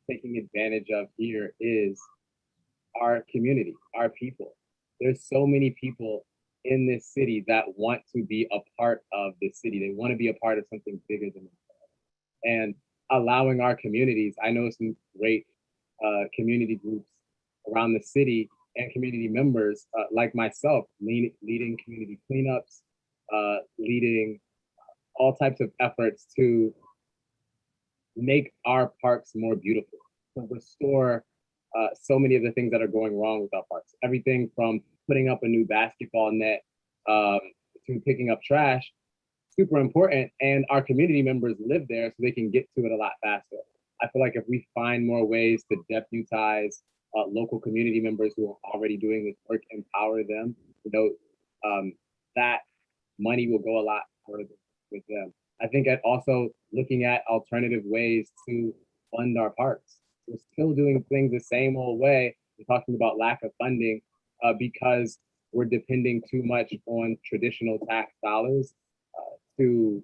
taking advantage of here is our community, our people. There's so many people in this city that want to be a part of this city. They want to be a part of something bigger than themselves. And allowing our communities, I know some great community groups around the city and community members like myself, leading community cleanups, leading all types of efforts to make our parks more beautiful, to restore so many of the things that are going wrong with our parks. Everything from putting up a new basketball net to picking up trash, super important. And our community members live there, so they can get to it a lot faster. I feel like if we find more ways to deputize local community members who are already doing this work, empower them, that money will go a lot further with them. I think at also looking at alternative ways to fund our parks. We're still doing things the same old way. We're talking about lack of funding because we're depending too much on traditional tax dollars to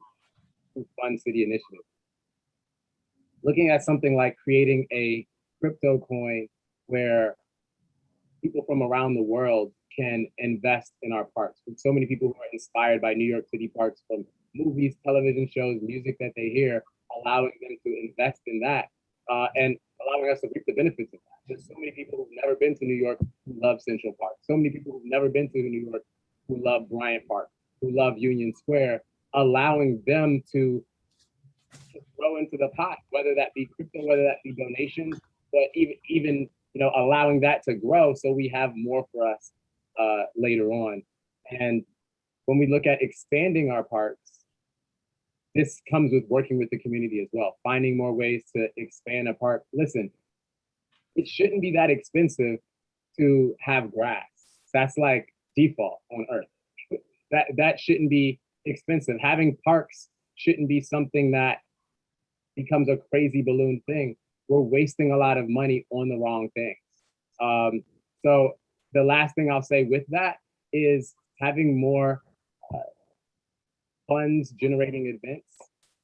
fund city initiatives. Looking at something like creating a crypto coin where people from around the world can invest in our parks. With so many people who are inspired by New York City parks, from movies, television shows, music that they hear, allowing them to invest in that and allowing us to reap the benefits of that. There's so many people who've never been to New York who love Central Park. So many people who've never been to New York who love Bryant Park, who love Union Square, allowing them to throw into the pot, whether that be crypto, whether that be donations, but even allowing that to grow so we have more for us later on. And when we look at expanding our parks, this comes with working with the community as well, finding more ways to expand a park. Listen, it shouldn't be that expensive to have grass. That's like default on earth. That shouldn't be expensive. Having parks shouldn't be something that becomes a crazy balloon thing. We're wasting a lot of money on the wrong things. So the last thing I'll say with that is having more funds generating events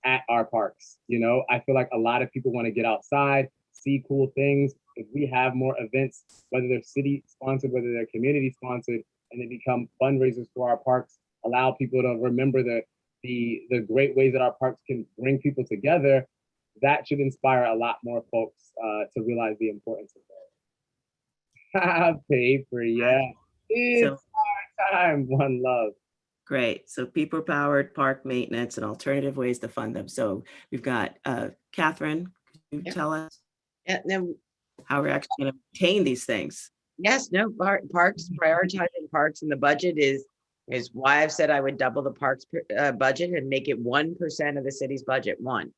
at our parks. You know, I feel like a lot of people want to get outside, see cool things. If we have more events, whether they're city sponsored, whether they're community sponsored, and they become fundraisers for our parks, allow people to remember the great ways that our parks can bring people together, that should inspire a lot more folks to realize the importance of that. Paper, yeah. It's So our time. One love. great. So people powered park maintenance and alternative ways to fund them. So we've got Catherine, could you Yeah. tell us Yeah, no, how we're actually going to maintain these things? yes, no, parks, prioritizing parks in the budget is why I've said I would double the parks budget and make it 1% of the city's budget. One,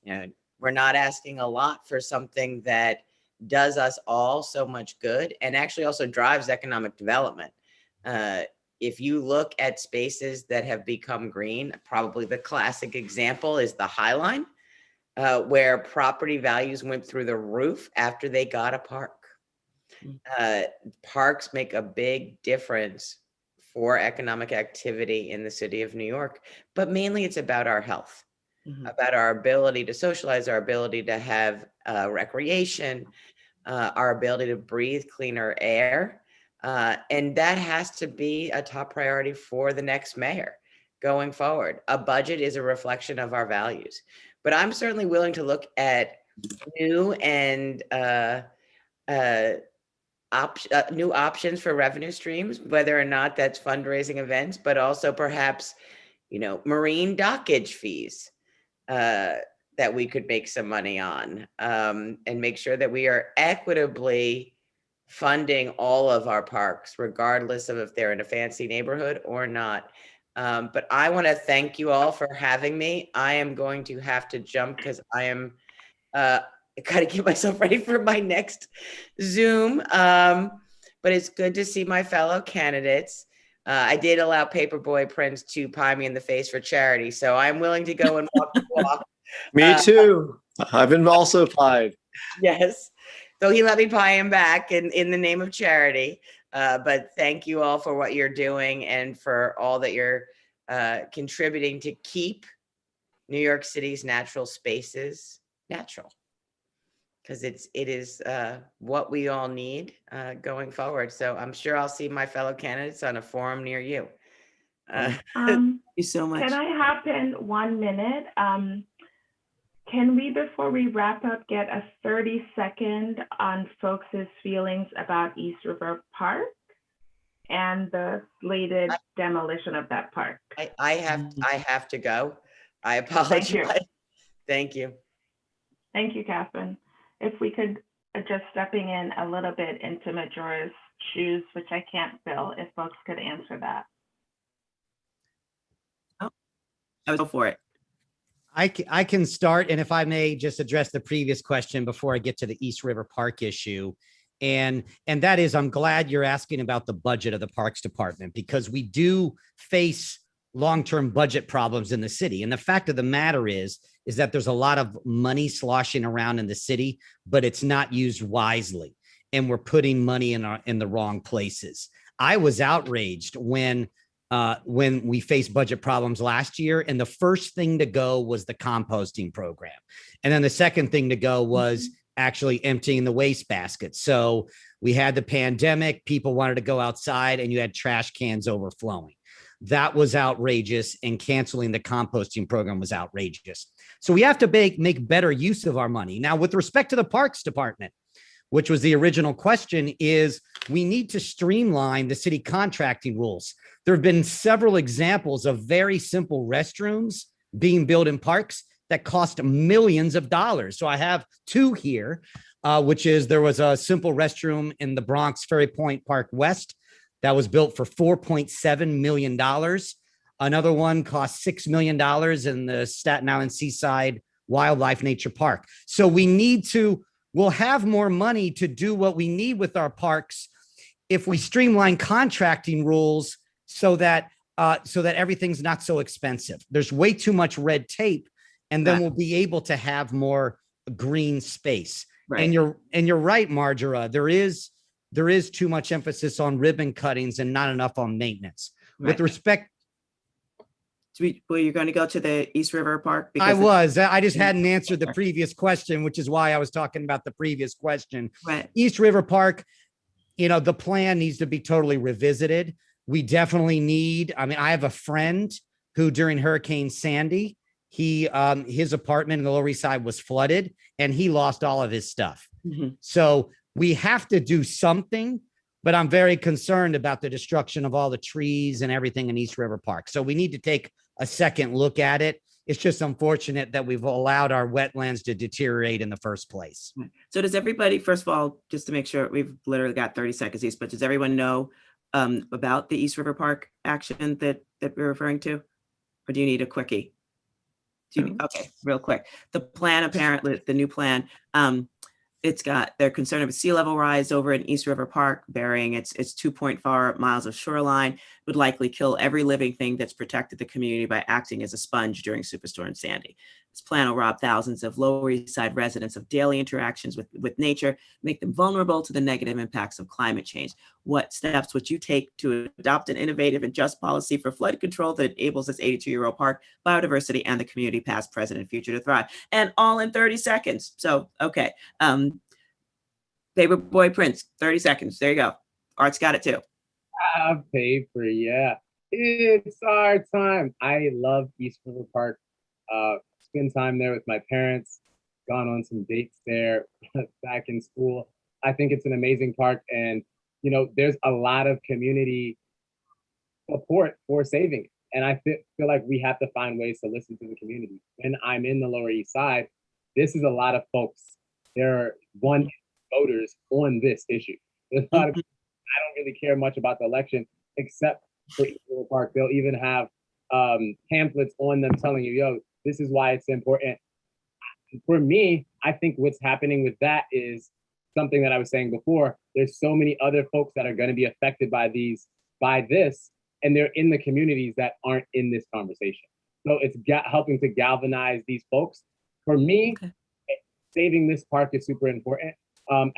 you know, we're not asking a lot for something that does us all so much good and actually also drives economic development. If you look at spaces that have become green, probably the classic example is the High Line, where property values went through the roof after they got a park. Parks make a big difference for economic activity in the city of New York, but mainly it's about our health, about our ability to socialize, our ability to have recreation, our ability to breathe cleaner air. And that has to be a top priority for the next mayor going forward. A budget is a reflection of our values, but I'm certainly willing to look at new and new options for revenue streams, whether or not that's fundraising events, but also perhaps, you know, marine dockage fees that we could make some money on, and make sure that we are equitably funding all of our parks, regardless of if they're in a fancy neighborhood or not. But I want to thank you all for having me. I am going to have to jump because I am got to get myself ready for my next Zoom. But it's good to see my fellow candidates. I did allow Paperboy Prince to pie me in the face for charity, so I'm willing to go and walk the walk. Me too. I've been also pied. Yes. So he let me pie him back in the name of charity. But thank you all for what you're doing and for all that you're contributing to keep New York City's natural spaces natural. Because it is what we all need going forward. So I'm sure I'll see my fellow candidates on a forum near you. Thank you so much. Can I hop in 1 minute? Can we, before we wrap up, get a 30-second on folks' feelings about East River Park and the slated demolition of that park? I have to go. I apologize. Thank you. Thank you, Catherine. If we could just stepping in a little bit into Majora's shoes, which I can't fill, if folks could answer that. I would go for it. I can start, and if I may just address the previous question before I get to the East River Park issue. And that is, I'm glad you're asking about the budget of the Parks Department, because we do face long-term budget problems in the city. And the fact of the matter is that there's a lot of money sloshing around in the city, but it's not used wisely. And we're putting money in the wrong places. I was outraged when we faced budget problems last year. And the first thing to go was the composting program. And then the second thing to go was actually emptying the waste basket. So we had the pandemic, people wanted to go outside, and you had trash cans overflowing. That was outrageous, and canceling the composting program was outrageous. So we have to make better use of our money. Now, with respect to the Parks Department, which was the original question, is we need to streamline the city contracting rules. There have been several examples of very simple restrooms being built in parks that cost millions of dollars. So I have two here, which is there was a simple restroom in the Bronx Ferry Point Park West that was built for $4.7 million. Another one cost $6 million in the Staten Island Seaside Wildlife Nature Park. So we need to we'll have more money to do what we need with our parks if we streamline contracting rules so that everything's not so expensive. There's way too much red tape, and then Right. we'll be able to have more green space. Right. And you're right, Marjora. There is too much emphasis on ribbon cuttings and not enough on maintenance. Right. With respect, Well, you're going to go to the East River Park? I just hadn't answered the previous question, which is why I was talking about the previous question. Right. East River Park, the plan needs to be totally revisited. We definitely need, I have a friend who during Hurricane Sandy, his apartment in the Lower East Side was flooded and he lost all of his stuff. Mhm. So we have to do something, but I'm very concerned about the destruction of all the trees and everything in East River Park. So we need to take a second look at it. It's just unfortunate that we've allowed our wetlands to deteriorate in the first place. So does everybody, first of all, just to make sure, we've literally got 30 seconds each, but does everyone know about the East River Park action that we're referring to? Or do you need a quickie? Okay, real quick. The plan, apparently, the new plan, they're concerned of a sea level rise over in East River Park, burying its 2.4 miles of shoreline, would likely kill every living thing that's protected the community by acting as a sponge during Superstorm Sandy. This plan will rob thousands of Lower East Side residents of daily interactions with nature, make them vulnerable to the negative impacts of climate change. What steps would you take to adopt an innovative and just policy for flood control that enables this 82-year-old park, biodiversity, and the community past, present, and future to thrive? And all in 30 seconds. So, okay. Paperboy Prince, 30 seconds. There you go. Art's got it too. Paper, yeah. It's our time. I love East River Park. Spend time there with my parents, gone on some dates there back in school. I think it's an amazing park. And, there's a lot of community support for saving it. And I feel like we have to find ways to listen to the community. When I'm in the Lower East Side, this is a lot of folks. There are voters on this issue. There's a lot of people, I don't really care much about the election, except for East River Park. They'll even have pamphlets on them telling you, yo, this is why it's important. For me, I think what's happening with that is something that I was saying before. There's so many other folks that are going to be affected by this, and they're in the communities that aren't in this conversation. So it's helping to galvanize these folks. For me, saving this park is super important.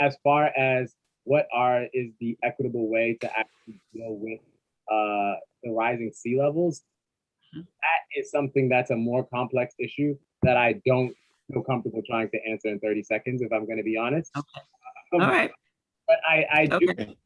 As far as what is the equitable way to actually deal with the rising sea levels, that is something that's a more complex issue that I don't feel comfortable trying to answer in 30 seconds, if I'm going to be honest. Okay. All right. But I do think the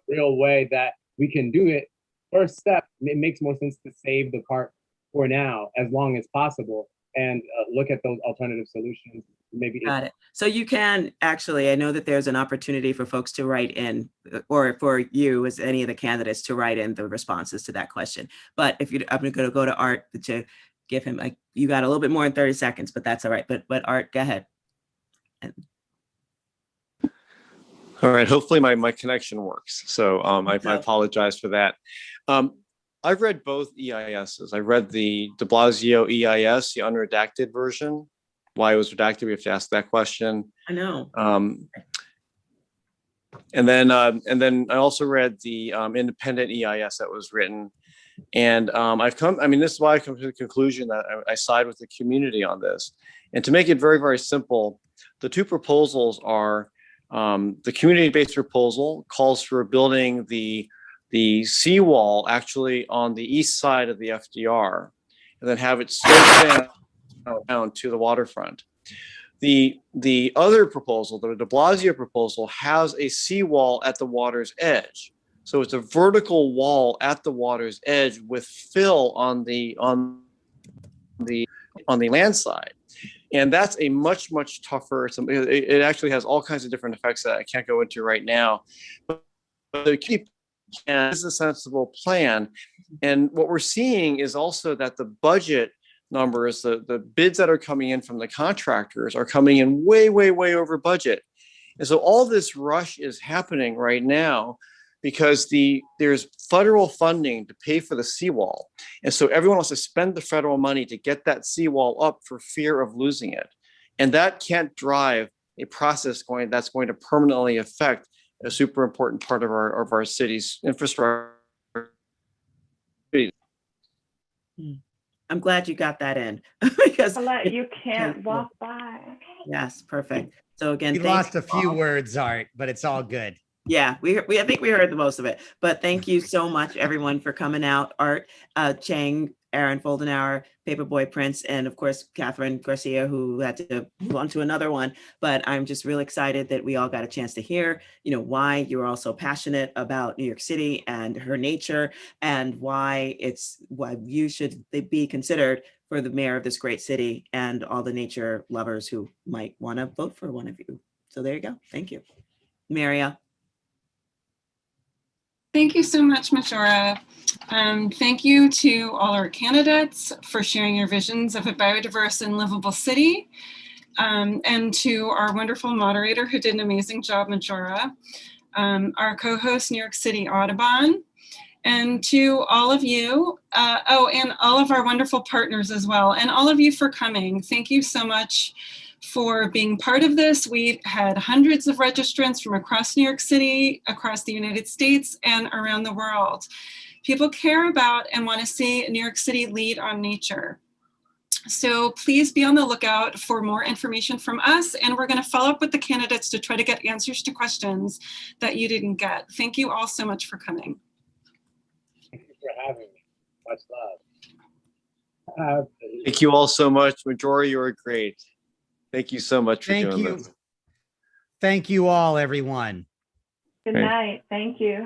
real way that we can do it. First step, it makes more sense to save the park for now, as long as possible, and look at those alternative solutions. Maybe got it. So you can actually, I know that there's an opportunity for folks to write in, or for you as any of the candidates to write in the responses to that question. But I'm going to go to Art to give him, you got a little bit more in 30 seconds, but that's all right. But Art, go ahead. All right, hopefully my connection works. So I apologize for that. I've read both EISs. I read the de Blasio EIS, the unredacted version. Why it was redacted, we have to ask that question. I know. And then I also read the independent EIS that was written. And this is why I come to the conclusion that I side with the community on this. And to make it very, very simple, the two proposals are the community-based proposal calls for building the seawall actually on the east side of the FDR, and then have it slope down to the waterfront. The other proposal, the de Blasio proposal, has a seawall at the water's edge. So it's a vertical wall at the water's edge with fill on the land side. And that's a much, much tougher, it actually has all kinds of different effects that I can't go into right now. But the key plan is a sensible plan. And what we're seeing is also that the budget numbers, the bids that are coming in from the contractors are coming in way, way, way over budget. And so all this rush is happening right now because there's federal funding to pay for the seawall. And so everyone wants to spend the federal money to get that seawall up for fear of losing it. And that can't drive a process that's going to permanently affect a super important part of our city's infrastructure. I'm glad you got that in because Colette, you can't walk by. yes, perfect. So again, We thank lost you a few all. words, Art, but it's all good. Yeah, I think we heard the most of it, but thank you so much everyone for coming out. Art Chang, Aaron Foldenauer, Paperboy Prince, and of course, Catherine Garcia, who had to move on to another one. But I'm just really excited that we all got a chance to hear, why you're all so passionate about New York City and her nature, and why you should be considered for the mayor of this great city and all the nature lovers who might want to vote for one of you. So there you go. Thank you. Maria. Thank you so much, Majora. Thank you to all our candidates for sharing your visions of a biodiverse and livable city. And to our wonderful moderator who did an amazing job, Majora. Our co-host, New York City Audubon. And to all of you, and all of our wonderful partners as well, and all of you for coming. Thank you so much for being part of this. We've had hundreds of registrants from across New York City, across the United States, and around the world. People care about and want to see New York City lead on nature. So please be on the lookout for more information from us, and we're going to follow up with the candidates to try to get answers to questions that you didn't get. Thank you all so much for coming. Thank you for having me. Much love. Thank you all so much. Majora, you were great. Thank you so much for Thank doing you. this. Thank you all, everyone. Good Okay. night. Thank you.